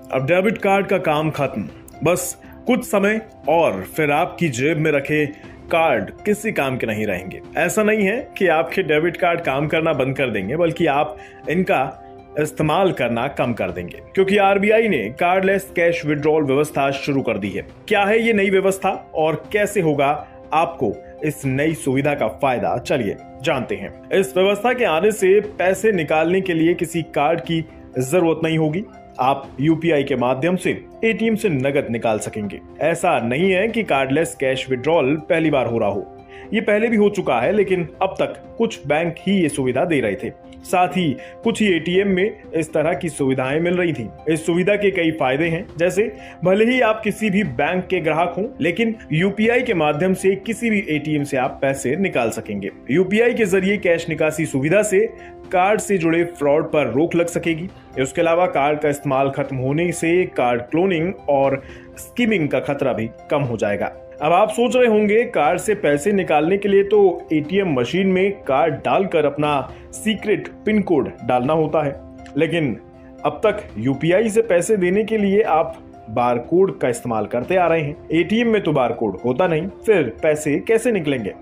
अब debit card का काम खत्म, बस कुछ समय और फिर आपकी जेब में रखे कार्ड किसी काम के नहीं रहेंगे। ऐसा नहीं है कि आपके डेबिट कार्ड काम करना बंद कर देंगे, बल्कि आप इनका इस्तेमाल करना कम कर देंगे, क्योंकि आरबीआई ने कार्डलेस कैश विड्रॉल व्यवस्था शुरू कर दी है। क्या है ये नई व्यवस्था और कैसे होगा आपको इस नई सुविधा का फायदा, चलिए जानते हैं। इस व्यवस्था के आने से पैसे निकालने के लिए किसी कार्ड की जरूरत नहीं होगी। आप यूपीआई के माध्यम से एटीएम से नकद निकाल सकेंगे। ऐसा नहीं है कि कार्डलेस कैश विड्रॉल पहली बार हो रहा हो, ये पहले भी हो चुका है, लेकिन अब तक कुछ बैंक ही ये सुविधा दे रहे थे। साथ ही कुछ ही एटीएम में इस तरह की सुविधाएं मिल रही थी। इस सुविधा के कई फायदे हैं, जैसे भले ही आप किसी भी बैंक के ग्राहक हों, लेकिन यूपीआई के माध्यम से किसी भी एटीएम से आप पैसे निकाल सकेंगे। यूपीआई के जरिए कैश निकासी सुविधा से कार्ड से जुड़े फ्रॉड पर रोक लग सकेगी। इसके अलावा कार्ड का इस्तेमाल खत्म होने से कार्ड क्लोनिंग और स्किमिंग का खतरा भी कम हो जाएगा। अब आप सोच रहे होंगे, कार्ड से पैसे निकालने के लिए तो एटीएम मशीन में कार्ड डालकर अपना सीक्रेट पिन कोड डालना होता है, लेकिन अब तक यूपीआई से पैसे देने के लिए आप बार कोड का इस्तेमाल करते आ रहे हैं। एटीएम में तो बार कोड होता नहीं, फिर पैसे कैसे निकलेंगे?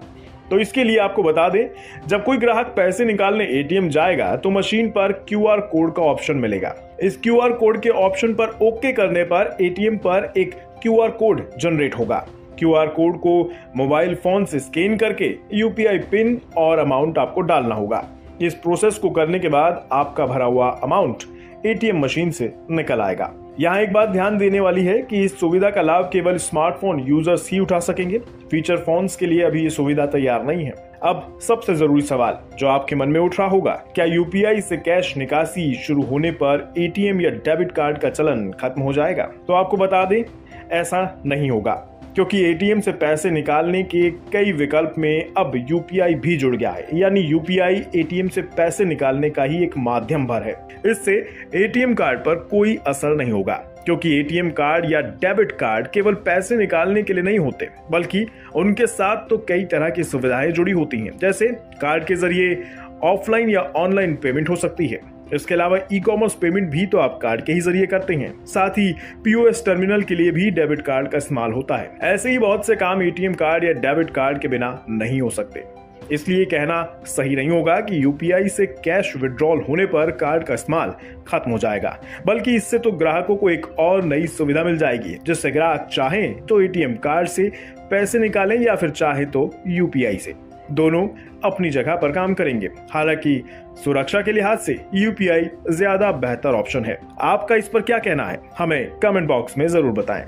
तो इसके लिए आपको बता दें, जब कोई ग्राहक पैसे निकालने एटीएम जाएगा तो मशीन पर क्यूआर कोड का ऑप्शन मिलेगा। इस क्यूआर कोड के ऑप्शन पर ओके करने पर एटीएम पर एक क्यूआर कोड जनरेट होगा। क्यूआर कोड को मोबाइल फोन से स्कैन करके यूपीआई पिन और अमाउंट आपको डालना होगा। इस प्रोसेस को करने के बाद आपका भरा हुआ अमाउंट एटीएम मशीन से निकल आएगा। यहाँ एक बात ध्यान देने वाली है कि इस सुविधा का लाभ केवल स्मार्टफोन यूजर्स ही उठा सकेंगे। फीचर फोन्स के लिए अभी ये सुविधा तैयार नहीं है। अब सबसे जरूरी सवाल जो आपके मन में उठ रहा होगा, क्या यूपीआई से कैश निकासी शुरू होने पर एटीएम या डेबिट कार्ड का चलन खत्म हो जाएगा? तो आपको बता दें, ऐसा नहीं होगा, क्योंकि एटीएम से पैसे निकालने के कई विकल्प में अब यूपीआई भी जुड़ गया है। यानी यूपीआई एटीएम से पैसे निकालने का ही एक माध्यम भर है। इससे एटीएम कार्ड पर कोई असर नहीं होगा, क्योंकि एटीएम कार्ड या डेबिट कार्ड केवल पैसे निकालने के लिए नहीं होते, बल्कि उनके साथ तो कई तरह की सुविधाएं जुड़ी होती हैं। जैसे कार्ड के जरिए ऑफलाइन या ऑनलाइन पेमेंट हो सकती है। इसके अलावा ई कॉमर्स पेमेंट भी तो आप कार्ड के ही जरिए करते हैं। साथ ही पीओएस टर्मिनल के लिए भी डेबिट कार्ड का इस्तेमाल होता है। ऐसे ही बहुत से काम एटीएम कार्ड या डेबिट कार्ड के बिना नहीं हो सकते। इसलिए कहना सही नहीं होगा कि यूपीआई से कैश विड्रॉल होने पर कार्ड का इस्तेमाल खत्म हो जाएगा, बल्कि इससे तो ग्राहकों को एक और नई सुविधा मिल जाएगी, जिससे ग्राहक चाहें तो एटीएम कार्ड से पैसे निकालें या फिर चाहे तो यूपीआई से। दोनों अपनी जगह पर काम करेंगे। हालांकि सुरक्षा के लिहाज से यूपीआई ज्यादा बेहतर ऑप्शन है। आपका इस पर क्या कहना है, हमें कमेंट बॉक्स में जरूर बताएं।